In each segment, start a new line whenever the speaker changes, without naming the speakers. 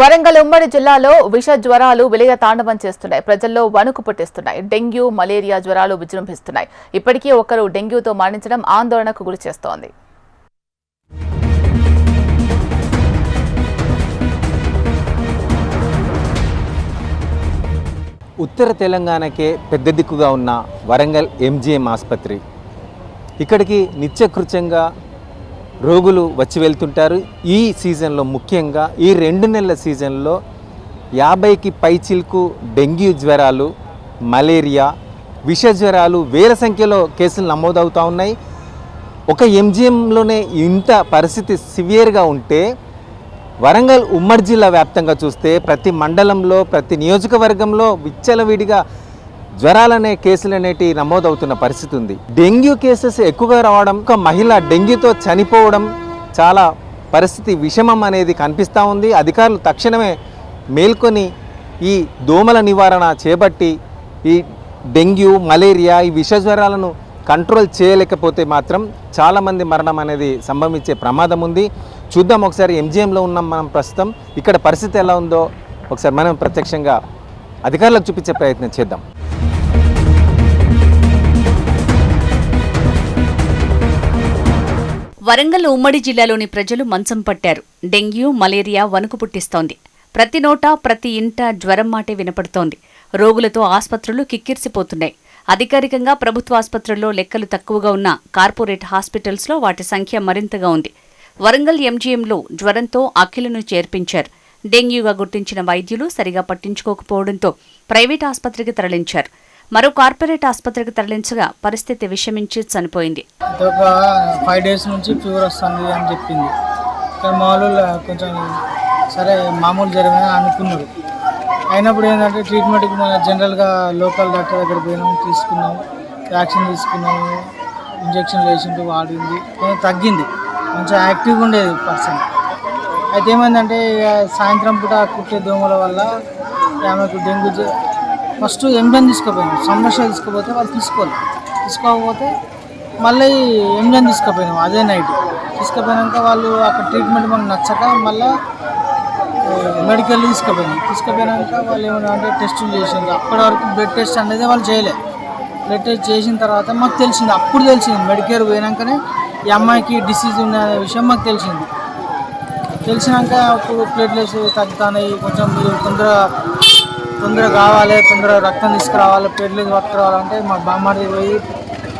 వరంగల్ ఉమ్మడి జిల్లాలో విష జ్వరాలు విలయ తాండవం చేస్తున్నాయి. ప్రజల్లో వణుకు పుట్టిస్తున్నాయి. డెంగ్యూ, మలేరియా జ్వరాలు విజృంభిస్తున్నాయి. ఇప్పటికే ఒకరు డెంగ్యూతో మరణించడం ఆందోళనకు గురిచేస్తోంది.
ఉత్తర తెలంగాణకే పెద్ద దిక్కుగా ఉన్న వరంగల్ ఎంజీఎం ఆసుపత్రి. ఇక్కడికి నిత్యకృత్యంగా రోగులు వచ్చి వెళ్తుంటారు. ఈ సీజన్లో ముఖ్యంగా ఈ 2 నెలల సీజన్లో 50కి పైచిల్కు డెంగ్యూ జ్వరాలు, మలేరియా, విష జ్వరాలు వేల సంఖ్యలో కేసులు నమోదవుతూ ఉన్నాయి. ఒక ఎంజీఎంలోనే ఇంత పరిస్థితి సివియర్గా ఉంటే వరంగల్ ఉమ్మడి జిల్లా వ్యాప్తంగా చూస్తే ప్రతి మండలంలో ప్రతి నియోజకవర్గంలో విచ్చలవిడిగా జ్వరాలనే కేసులు అనేటివి నమోదవుతున్న పరిస్థితి ఉంది. డెంగ్యూ కేసెస్ ఎక్కువగా రావడం, ఒక మహిళ డెంగ్యూతో చనిపోవడం, చాలా పరిస్థితి విషమం అనేది కనిపిస్తూ ఉంది. అధికారులు తక్షణమే మేల్కొని ఈ దోమల నివారణ చేపట్టి ఈ డెంగ్యూ, మలేరియా, ఈ విష జ్వరాలను కంట్రోల్ చేయలేకపోతే మాత్రం చాలామంది మరణం అనేది సంభవించే ప్రమాదం ఉంది. చూద్దాం ఒకసారి. ఎంజీఎంలో ఉన్నాం మనం ప్రస్తుతం. ఇక్కడ పరిస్థితి ఎలా ఉందో ఒకసారి మనం ప్రత్యక్షంగా అధికారులకు చూపించే ప్రయత్నం చేద్దాం.
వరంగల్ ఉమ్మడి జిల్లాలోని ప్రజలు మంచం పట్టారు. డెంగ్యూ, మలేరియా వణుకు పుట్టిస్తోంది. ప్రతి నోట ప్రతి ఇంట జ్వరం మాటే వినపడుతోంది. రోగులతో ఆస్పత్రులు కిక్కిరిసిపోతున్నాయి. అధికారికంగా ప్రభుత్వ ఆస్పత్రుల్లో లెక్కలు తక్కువగా ఉన్న కార్పొరేట్ హాస్పిటల్స్లో వాటి సంఖ్య మరింతగా ఉంది. వరంగల్ ఎంజీఎంలో జ్వరంతో అఖిలను చేర్పించారు. డెంగ్యూగా గుర్తించిన వైద్యులు సరిగా పట్టించుకోకపోవడంతో ప్రైవేట్ ఆస్పత్రికి తరలించారు. మరో కార్పొరేట్ ఆస్పత్రికి తరలించగా పరిస్థితి విషమించి చనిపోయింది.
ఒక 5 days నుంచి ఫీవర్ వస్తుంది అని చెప్పింది. కానీ మామూలు కొంచెం సరే మామూలు జ్వరమే అనుకున్నారు. అయినప్పుడు ఏంటంటే ట్రీట్మెంట్కి మన జనరల్గా లోకల్ డాక్టర్ దగ్గర పోయినాము, తీసుకున్నాము, వ్యాక్సిన్ తీసుకున్నాము, ఇంజక్షన్లు వేసిండు, వాడింది, కొంచెం తగ్గింది, కొంచెం యాక్టివ్గా ఉండేది పర్సన్. అయితే ఏమైందంటే ఇక సాయంత్రం పూట కుట్టే దోమల వల్ల ఆమెకు డెంగ్యూ ఫస్ట్ ఎంజన్ తీసుకుపోయాము. సమస్య తీసుకుపోతే వాళ్ళు తీసుకోకపోతే మళ్ళీ ఎంజన్ తీసుకుపోయినాము. అదే నైట్ తీసుకుపోయినాక వాళ్ళు అక్కడ ట్రీట్మెంట్ మనకు నచ్చక మళ్ళీ మెడికల్ తీసుకుపోయినాక వాళ్ళు ఏమన్నా అంటే టెస్టులు చేసింది. అప్పటి వరకు బ్లడ్ టెస్ట్ అనేది వాళ్ళు చేయలేదు. బ్లడ్ టెస్ట్ చేసిన తర్వాత మాకు తెలిసింది, అప్పుడు తెలిసింది మెడికేర్ పోయినాకనే ఈ అమ్మాయికి డిసీజ్ ఉన్న విషయం మాకు తెలిసినాక అప్పుడు ప్లేట్లెట్స్ తగ్గుతున్నాయి, కొంచెం మీరు తొందరగా కావాలి, తొందరగా రక్తం తీసుకురావాలి, ప్లేట్లెట్స్ పట్టుకురావాలంటే మా బామ్మడి పోయి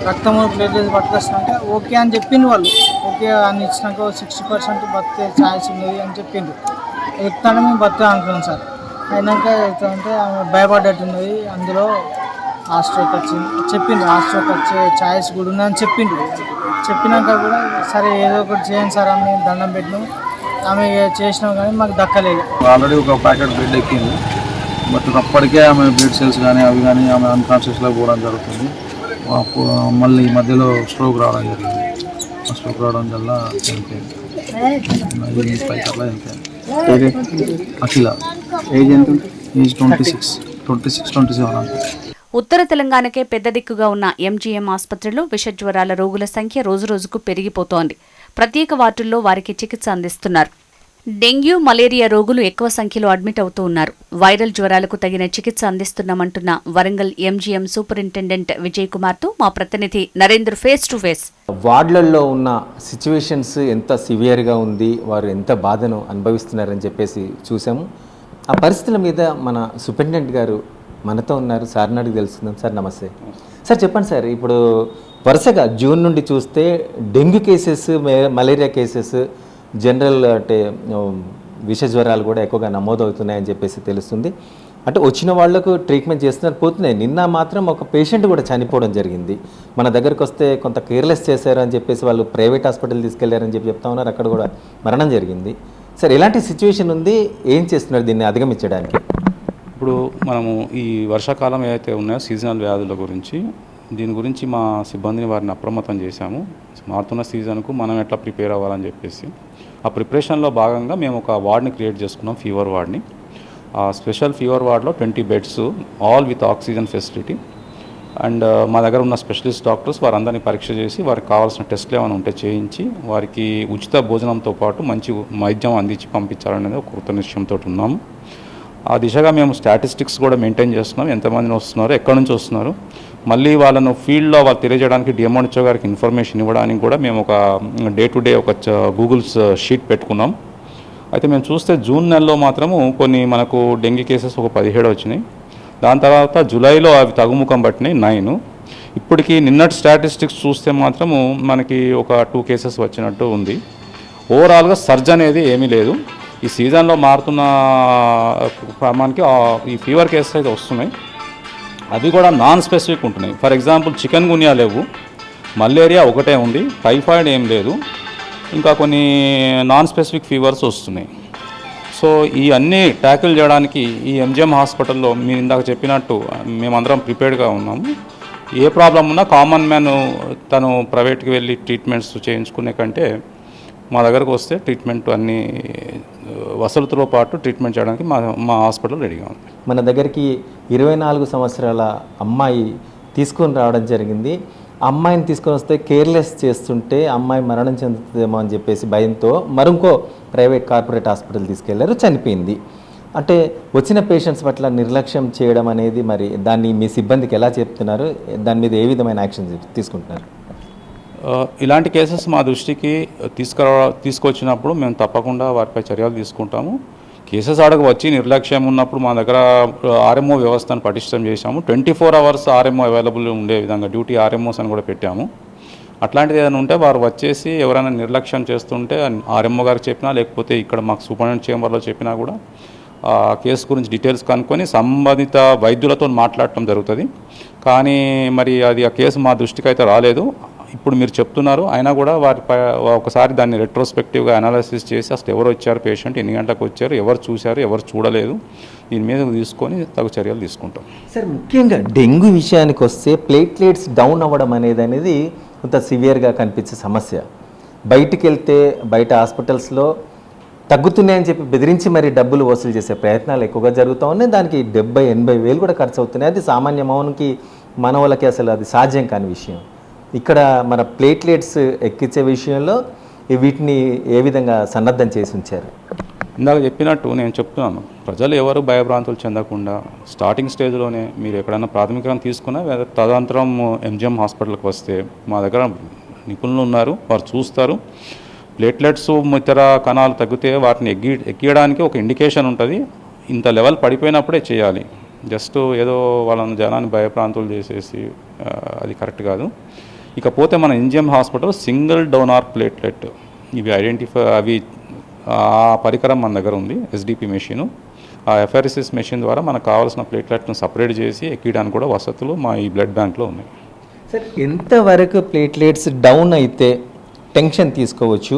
రక్తము ప్లేట్లెట్స్ పట్టుకొచ్చినాక ఓకే అని చెప్పింది వాళ్ళు. ఓకే అని ఇచ్చినాక 60% బతికే ఛాయిస్ ఉన్నది అని చెప్పింది. ఎత్తానే మేము బతుకా అనుకున్నాం సార్. అయినాక ఎత్తానంటే ఆమె భయపడ్డట్టున్నది, అందులో హాస్ట్రోక్ వచ్చింది చెప్పింది. హాస్ట్రోక్ వచ్చే ఛాయిస్ కూడా ఉందని చెప్పినాక కూడా సరే ఏదో ఒకటి చేయండి సార్ అని మేము దండం పెట్టినాం. ఆమె చేసినాం కానీ మాకు దక్కలేదు.
ఆల్రెడీ ఒక ప్యాకెట్ బ్లడ్ ఎక్కింది. బట్ అప్పటికే ఆమె బ్లడ్ సెల్స్ కానీ అవి కానీ ఆమె అన్కాన్షియస్లో పోవడం జరుగుతుంది. మళ్ళీ ఈ మధ్యలో స్ట్రోక్ రావడం జరిగింది. స్ట్రోక్ రావడం వల్ల చనిపోయింది. అఖిల ఏజ్ ఎంత? ఏజ్ 26-27 అంతే.
ఉత్తర తెలంగాణకే పెద్ద దిక్కుగా ఉన్న ఎంజీఎం ఆసుపత్రిలో విషజ్వరాల రోగుల సంఖ్య రోజురోజుకు పెరిగిపోతోంది. ప్రత్యేక వార్డుల్లో వారికి చికిత్స అందిస్తున్నారు. డెంగ్యూ, మలేరియా రోగులు ఎక్కువ సంఖ్యలో అడ్మిట్ అవుతూ ఉన్నారు. వైరల్ జ్వరాలకు తగిన చికిత్స అందిస్తున్నామంటున్న వరంగల్ ఎంజీఎం సూపరింటెండెంట్ విజయ్ కుమార్తో మా ప్రతినిధి నరేంద్ర ఫేస్ టు ఫేస్.
వార్డులలో ఉన్న సిచ్యువేషన్స్ ఎంత సివియర్గా ఉంది, వారు ఎంత బాధను అనుభవిస్తున్నారని చెప్పేసి చూసాము. ఆ పరిస్థితుల మీద మన సూపరింటెండెంట్ గారు మనతో ఉన్నారు. సార్ని అడిగి తెలుస్తుందాం. సార్ నమస్తే. సార్ చెప్పండి సార్, ఇప్పుడు వరుసగా జూన్ నుండి చూస్తే dengue cases, malaria cases, general అంటే విష జ్వరాలు కూడా ఎక్కువగా నమోదవుతున్నాయని చెప్పేసి తెలుస్తుంది. అంటే వచ్చిన వాళ్లకు ట్రీట్మెంట్ చేస్తున్నారు, పోతున్నాయి. నిన్న మాత్రం ఒక పేషెంట్ కూడా చనిపోవడం జరిగింది. మన దగ్గరకు వస్తే కొంత కేర్లెస్ చేశారు అని చెప్పేసి వాళ్ళు ప్రైవేట్ హాస్పిటల్ తీసుకెళ్లారని చెప్తా ఉన్నారు. అక్కడ కూడా మరణం జరిగింది. సార్ ఎలాంటి సిచ్యువేషన్ ఉంది, ఏం చేస్తున్నారు దీన్ని అధిగమించడానికి?
ఇప్పుడు మనము ఈ వర్షాకాలం ఏదైతే ఉన్నాయో సీజనల్ వ్యాధుల గురించి, దీని గురించి మా సిబ్బందిని వారిని అప్రమత్తం చేశాము. మారుతున్న సీజన్కు మనం ఎట్లా ప్రిపేర్ అవ్వాలని చెప్పేసి ఆ ప్రిపరేషన్లో భాగంగా మేము ఒక వార్డ్ని క్రియేట్ చేసుకున్నాం, ఫీవర్ వార్డ్ని. ఆ స్పెషల్ ఫీవర్ వార్డ్లో 20 beds, all with oxygen facility. And మా దగ్గర ఉన్న స్పెషలిస్ట్ డాక్టర్స్ వారందరినీ పరీక్ష చేసి వారికి కావాల్సిన టెస్ట్లు ఏమైనా ఉంటే చేయించి వారికి ఉచిత భోజనంతో పాటు మంచి వైద్యం అందించి పంపించాలనేది ఒక కృత నిశ్చయంతో ఉన్నాము. ఆ దిశగా మేము స్టాటిస్టిక్స్ కూడా మెయింటైన్ చేస్తున్నాం. ఎంతమందిని వస్తున్నారు, ఎక్కడి నుంచి వస్తున్నారు, మళ్ళీ వాళ్ళను ఫీల్డ్లో వాళ్ళు తెలియజేయడానికి డిఎంహెచ్ఓ గారికి ఇన్ఫర్మేషన్ ఇవ్వడానికి కూడా మేము ఒక డే టు డే ఒక గూగుల్ షీట్ పెట్టుకున్నాం. అయితే మేము చూస్తే జూన్ నెలలో మాత్రము కొన్ని మనకు డెంగీ కేసెస్ ఒక 17 వచ్చినాయి. దాని తర్వాత జూలైలో అవి తగ్గుముఖం పట్టినాయి 9. ఇప్పటికి నిన్నటి స్టాటిస్టిక్స్ చూస్తే మాత్రము మనకి ఒక 2 కేసెస్ వచ్చినట్టు ఉంది. ఓవరాల్గా సర్జ్ అనేది ఏమీ లేదు. ఈ సీజన్లో మారుతున్న క్రమానికి ఈ ఫీవర్ కేసెస్ అయితే వస్తున్నాయి. అవి కూడా నాన్ స్పెసిఫిక్ ఉంటున్నాయి. ఫర్ ఎగ్జాంపుల్ చికెన్ గున్యా లేవు, మలేరియా ఒకటే ఉంది, టైఫాయిడ్ ఏం లేదు, ఇంకా కొన్ని నాన్ స్పెసిఫిక్ ఫీవర్స్ వస్తున్నాయి. సో ఈ అన్నీ ట్యాకిల్ చేయడానికి ఈ ఎంజిఎం హాస్పిటల్లో మీరు ఇందాక చెప్పినట్టు మేమందరం ప్రిపేర్డ్గా ఉన్నాము. ఏ ప్రాబ్లం ఉన్నా కామన్ మ్యాన్ తను ప్రైవేట్కి వెళ్ళి ట్రీట్మెంట్స్ చేయించుకునే కంటే మా దగ్గరకు వస్తే ట్రీట్మెంట్ అన్ని వసతులతో పాటు ట్రీట్మెంట్ చేయడానికి మా హాస్పిటల్ రెడీగా ఉంది.
మన దగ్గరికి 24 సంవత్సరాల అమ్మాయి తీసుకొని రావడం జరిగింది. అమ్మాయిని తీసుకొని వస్తే కేర్లెస్ చేస్తుంటే అమ్మాయి మరణం చెందుతుందేమో అని చెప్పేసి భయంతో మరొక ప్రైవేట్ కార్పొరేట్ హాస్పిటల్ తీసుకెళ్లారు, చనిపోయింది. అంటే వచ్చిన పేషెంట్స్ పట్ల నిర్లక్ష్యం చేయడం అనేది మరి దాన్ని మీ సిబ్బందికి ఎలా చెప్తున్నారు, దాని మీద ఏ విధమైన యాక్షన్ తీసుకుంటున్నారు?
ఇలాంటి కేసెస్ మా దృష్టికి తీసుకొచ్చినప్పుడు మేము తప్పకుండా వారిపై చర్యలు తీసుకుంటాము. కేసెస్ ఆడకు వచ్చి నిర్లక్ష్యం ఉన్నప్పుడు మా దగ్గర ఆర్ఎంఓ వ్యవస్థను పటిష్టం చేశాము. 24 అవర్స్ ఆర్ఎంఓ అవైలబుల్ ఉండే విధంగా డ్యూటీ ఆర్ఎంఓస్ అని కూడా పెట్టాము. అట్లాంటిది ఏదైనా ఉంటే వారు వచ్చేసి ఎవరైనా నిర్లక్ష్యం చేస్తుంటే ఆర్ఎంఓ గారికి చెప్పినా లేకపోతే ఇక్కడ మాకు సూపరింటెండెంట్ చేంబర్లో చెప్పినా కూడా ఆ కేసు గురించి డీటెయిల్స్ కనుక్కొని సంబంధిత వైద్యులతో మాట్లాడటం జరుగుతుంది. కానీ మరి అది ఆ కేసు మా దృష్టికి అయితే రాలేదు. ఇప్పుడు మీరు చెప్తున్నారు, అయినా కూడా వారిపై ఒకసారి దాన్ని రెట్రోస్పెక్టివ్గా అనాలిసిస్ చేసి అసలు ఎవరు వచ్చారు, పేషెంట్ ఎన్ని గంటలకు వచ్చారు, ఎవరు చూశారు, ఎవరు చూడలేదు, దీని మీద తీసుకొని తగు చర్యలు తీసుకుంటాం.
సార్, ముఖ్యంగా డెంగ్యూ విషయానికి వస్తే ప్లేట్లెట్స్ డౌన్ అవ్వడం అనేది కొంత సివియర్గా కనిపించే సమస్య. బయటికి వెళ్తే బయట హాస్పిటల్స్లో తగ్గుతున్నాయని చెప్పి బెదిరించి మరి డబ్బులు వసూలు చేసే ప్రయత్నాలు ఎక్కువగా జరుగుతూ ఉన్నాయి. దానికి 70-80 వేలు కూడా ఖర్చు అవుతున్నాయి. అది సామాన్య మౌనికి మన వాళ్ళకి అసలు అది సాధ్యం కాని విషయం. ఇక్కడ మన ప్లేట్లెట్స్ ఎక్కించే విషయంలో వీటిని ఏ విధంగా సన్నద్ధం చేసి ఉంచారు?
ఇందాక చెప్పినట్టు నేను చెప్తున్నాను, ప్రజలు ఎవరు భయభ్రాంతులు చెందకుండా స్టార్టింగ్ స్టేజ్లోనే మీరు ఎక్కడైనా ప్రాథమికంగా తీసుకున్నా తదనంతరం ఎంజిఎం హాస్పిటల్కి వస్తే మా దగ్గర నిపుణులు ఉన్నారు, వారు చూస్తారు. ప్లేట్లెట్స్ ఇతర కణాలు తగ్గితే వాటిని ఎక్కియడానికి ఒక ఇండికేషన్ ఉంటుంది. ఇంత లెవెల్ పడిపోయినప్పుడే చేయాలి. జస్ట్ ఏదో వాళ్ళని జనాన్ని భయప్రాంతులు చేసేసి అది కరెక్ట్ కాదు. ఇకపోతే మన MGM hospital single donor platelet అవి ఆ పరికరం మన దగ్గర ఉంది, ఎస్డిపి మెషిను. ఆ ఎఫ్ఆర్సిస్ మెషిన్ ద్వారా మనకు కావాల్సిన ప్లేట్లెట్ను సపరేట్ చేసి ఎక్కడానికి కూడా వసతులు మా ఈ బ్లడ్ బ్యాంక్లో ఉన్నాయి.
సార్, ఎంతవరకు ప్లేట్లెట్స్ డౌన్ అయితే టెన్షన్ తీసుకోవచ్చు?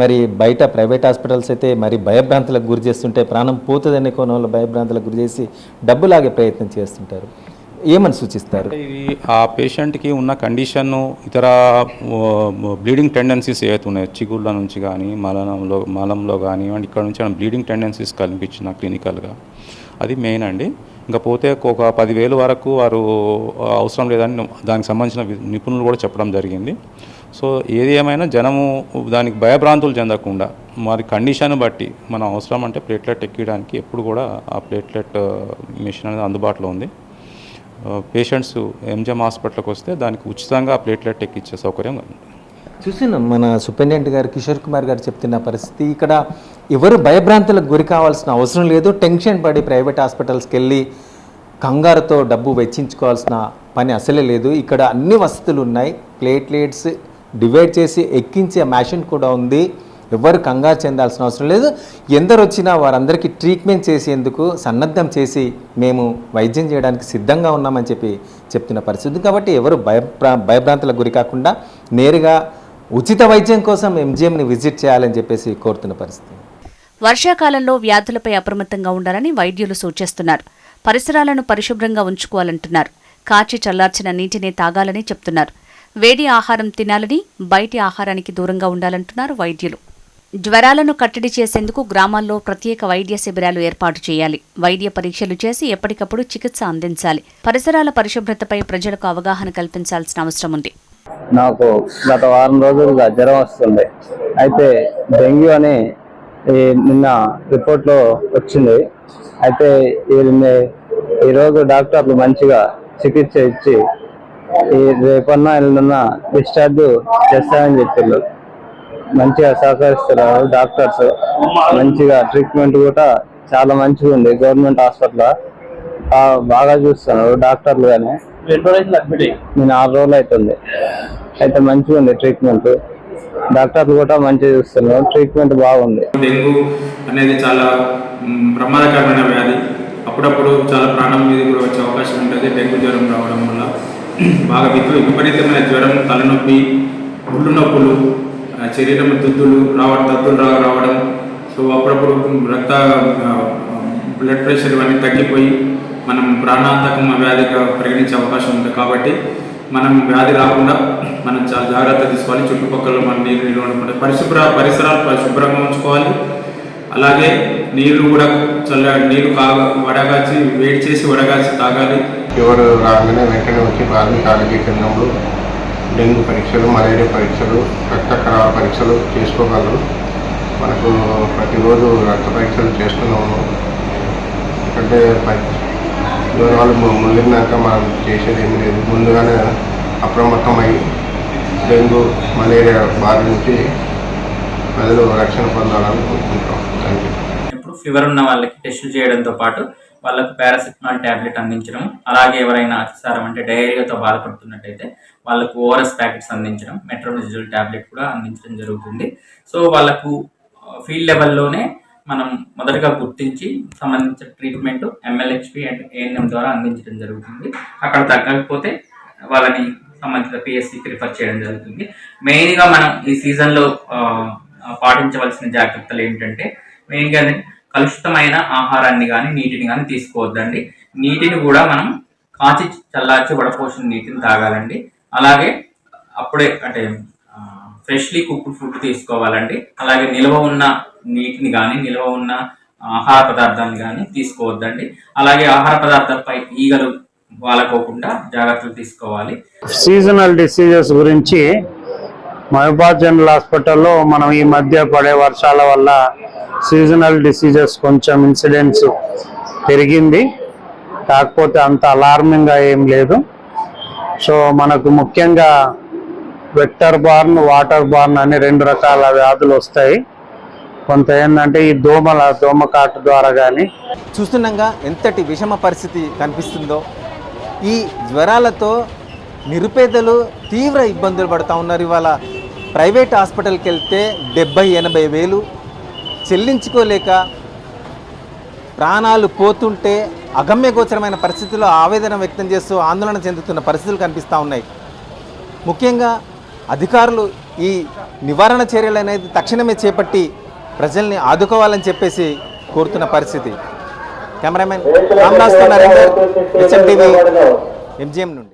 మరి బయట ప్రైవేట్ హాస్పిటల్స్ అయితే మరి భయభ్రాంతులకు గురి చేస్తుంటే ప్రాణం పోతుందనే కోణంలో భయభ్రాంతులకు గురి చేసి డబ్బులాగే ప్రయత్నం చేస్తుంటారు. ఏమని సూచిస్తారు?
ఇది ఆ పేషెంట్కి ఉన్న కండిషన్ను, ఇతర బ్లీడింగ్ టెండెన్సీస్ ఏవైతే ఉన్నాయో చిగుళ్ళ నుంచి కానీ మలంలో కానీ ఇక్కడ నుంచి బ్లీడింగ్ టెండెన్సీస్ కనిపించిన క్లినికల్గా అది మెయిన్ అండి. ఇంకపోతే ఒక 10,000 వరకు వారు అవసరం లేదని దానికి సంబంధించిన నిపుణులు కూడా చెప్పడం జరిగింది. సో ఏది ఏమైనా జనము దానికి భయభ్రాంతులు చెందకుండా మరి కండిషన్ బట్టి మనం అవసరం అంటే ప్లేట్లెట్ ఎక్కడానికి ఎప్పుడు కూడా ఆ ప్లేట్లెట్ మిషన్ అనేది అందుబాటులో ఉంది. పేషెంట్స్ ఎంజిఎం హాస్పిటల్కి వస్తే దానికి ఉచితంగా ప్లేట్లెట్ ఎక్కిచ్చే సౌకర్యం ఉంది.
చూస్తున్నాం, మన సూపరింటెండెంట్ గారు కిషోర్ కుమార్ గారు చెప్తున్న పరిస్థితి. ఇక్కడ ఎవరు భయభ్రాంతులకు గురి కావాల్సిన అవసరం లేదు. టెన్షన్ పడి ప్రైవేట్ హాస్పిటల్స్కి వెళ్ళి కంగారుతో డబ్బు వెచ్చించుకోవాల్సిన పని అసలే లేదు. ఇక్కడ అన్ని వసతులు ఉన్నాయి. ప్లేట్లెట్స్ డివైడ్ చేసి ఎక్కించే మ్యాషిన్ కూడా ఉంది. ఎవరు కంగారు చెందాల్సిన అవసరం లేదు. ఎందరు వచ్చినా వారందరికీ ట్రీట్మెంట్ చేసేందుకు సన్నద్ధం చేసి మేము వైద్యం చేయడానికి సిద్ధంగా ఉన్నామని చెప్తున్న పరిస్థితి. కాబట్టి ఎవరు భయభ్రాంతులకు గురి కాకుండా నేరుగా ఉచిత వైద్యం కోసం ఎంజిఎంని విజిట్ చేయాలని కోరుతున్న పరిస్థితి.
వర్షాకాలంలో వ్యాధులపై అప్రమత్తంగా ఉండాలని వైద్యులు సూచిస్తున్నారు. పరిసరాలను పరిశుభ్రంగా ఉంచుకోవాలంటున్నారు. కాచి చల్లార్చిన నీటినే తాగాలని చెప్తున్నారు. వేడి ఆహారం తినాలని, బయటి ఆహారానికి దూరంగా ఉండాలంటున్నారు వైద్యులు. జ్వరాలను కట్టడి చేసేందుకు గ్రామాల్లో ప్రత్యేక వైద్య శిబిరాలు ఏర్పాటు చేయాలి. వైద్య పరీక్షలు చేసి ఎప్పటికప్పుడు చికిత్స అందించాలి. పరిసరాల పరిశుభ్రతపై ప్రజలకు అవగాహన కల్పించాల్సిన అవసరం ఉంది.
నాకు గత వారం రోజులుగా జ్వరం వస్తుంది. అయితే డెంగ్యూ అని నిన్న రిపోర్ట్లో వచ్చింది. అయితే ఈరోజు డాక్టర్లు మంచిగా చికిత్స ఇచ్చి రేపన్నా ఎల్లున్నా డిశ్చార్జ్ చేస్తారని చెప్పారు. మంచిగా సహకరిస్తున్నారు డాక్టర్స్. మంచిగా ట్రీట్మెంట్ కూడా చాలా మంచిగా ఉంది. గవర్నమెంట్ హాస్పిటల్ బాగా చూస్తున్నారు డాక్టర్లు. కానీ నేను 6 రోజులు అవుతుంది. అయితే మంచిగా ఉంది ట్రీట్మెంట్. డాక్టర్లు కూడా మంచిగా చూస్తున్నారు. ట్రీట్మెంట్ బాగుంది.
డెంగ్యూ అనేది చాలా ప్రమాదకరమైన వ్యాధి. అప్పుడప్పుడు చాలా ప్రాణం మీద కూడా వచ్చే అవకాశం ఉంటుంది. డెంగ్యూ జ్వరం రావడం వల్ల బాగా విపరీతమైన జ్వరం, తలనొప్పి, ఒళ్ళు నొప్పులు, శరీరం దద్దులు రావడం. సో అప్పుడప్పుడు బ్లడ్ ప్రెషర్ ఇవన్నీ తగ్గిపోయి మనం ప్రాణాంతకం వ్యాధిగా పరిగణించే అవకాశం ఉంది. కాబట్టి మనం వ్యాధి రాకుండా మనం చాలా జాగ్రత్త తీసుకోవాలి. చుట్టుపక్కల మన నీరు నిల్వ ఉండకుండా పరిసరాలు శుభ్రంగా ఉంచుకోవాలి. అలాగే నీళ్లు కూడా నీళ్లు వడగాచి వేడి చేసి వడగాచి తాగాలి.
ఫీవర్ రాగానే వెంటనే వచ్చి ప్రాథమిక ఆరోగ్య కేంద్రంలో డెంగ్యూ పరీక్షలు, మలేరియా పరీక్షలు, రక్త కణాల పరీక్షలు చేసుకోగలరు. మనకు ప్రతిరోజు రక్త పరీక్షలు చేస్తున్నాము. ఎందుకంటే జ్వరాలు ముళ్ళినాక మనం చేసేది ఏమి లేదు. ముందుగానే అప్రమత్తమై డెంగ్యూ, మలేరియా బారి నుంచి ప్రజలు రక్షణ పొందాలని కోరుకుంటాం. Thank you.
ఇప్పుడు ఫీవర్ ఉన్న వాళ్ళకి టెస్టులు చేయడంతో పాటు వాళ్ళకు పారాసిటమాల్ ట్యాబ్లెట్ అందించడం, అలాగే ఎవరైనా అతిసారం అంటే డయేరియాతో బాధపడుతున్నట్టయితే వాళ్ళకు ఓఆర్ఎస్ ప్యాకెట్స్ అందించడం, మెట్రోనిజోల్ ట్యాబ్లెట్ కూడా అందించడం జరుగుతుంది. సో వాళ్ళకు ఫీల్డ్ లెవెల్లోనే మనం మొదటగా గుర్తించి సంబంధించిన ట్రీట్మెంట్ MLHP అండ్ ANM ద్వారా అందించడం జరుగుతుంది. అక్కడ తగ్గకపోతే వాళ్ళని సంబంధిత PSCకి రిఫర్ చేయడం జరుగుతుంది. మెయిన్గా మనం ఈ సీజన్లో పాటించవలసిన జాగ్రత్తలు ఏంటంటే మెయిన్గా కలుషితమైన ఆహారాన్ని కానీ నీటిని కానీ తీసుకోవద్దండి. నీటిని కూడా మనం కాచి చల్లార్చి వడపోసిన నీటిని తాగాలండి. అలాగే అప్పుడే అంటే ఫ్రెష్లీ కుక్డ్ ఫుడ్ తీసుకోవాలండి. అలాగే నిల్వ ఉన్న నీటిని కానీ నిల్వ ఉన్న ఆహార పదార్థాలను కానీ తీసుకోవద్దండి. అలాగే ఆహార పదార్థాలపై ఈగలు వాలకోకుండా జాగ్రత్తలు తీసుకోవాలి.
సీజనల్ డిసీజెస్ గురించి మహబూబాబాద్ జనరల్ హాస్పిటల్లో మనం ఈ మధ్య పడే వర్షాల వల్ల సీజనల్ డిసీజెస్ కొంచెం ఇన్సిడెన్స్ పెరిగింది. కాకపోతే అంత అలార్మింగ్గా ఏం లేదు. సో మనకు ముఖ్యంగా వెక్టర్ బార్న్, వాటర్ బార్న్ అని 2 రకాల వ్యాధులు వస్తాయి. కొంత ఏంటంటే ఈ దోమకాటు ద్వారా కానీ
చూస్తున్నాగా ఎంతటి విషమ పరిస్థితి కనిపిస్తుందో. ఈ జ్వరాలతో నిరుపేదలు తీవ్ర ఇబ్బందులు పడుతూ ఉన్నారు. ఇవాళ ప్రైవేట్ హాస్పిటల్కి వెళ్తే 70-80 వేలు చెల్లించుకోలేక ప్రాణాలు పోతుంటే అగమ్యగోచరమైన పరిస్థితుల్లో ఆవేదన వ్యక్తం చేస్తూ ఆందోళన చెందుతున్న పరిస్థితులు కనిపిస్తూ ఉన్నాయి. ముఖ్యంగా అధికారులు ఈ నివారణ చర్యలు అనేది తక్షణమే చేపట్టి ప్రజల్ని ఆదుకోవాలని చెప్పేసి కోరుతున్న పరిస్థితి. Cameraman Ramraj Narender, HMTV, MGM నుండి.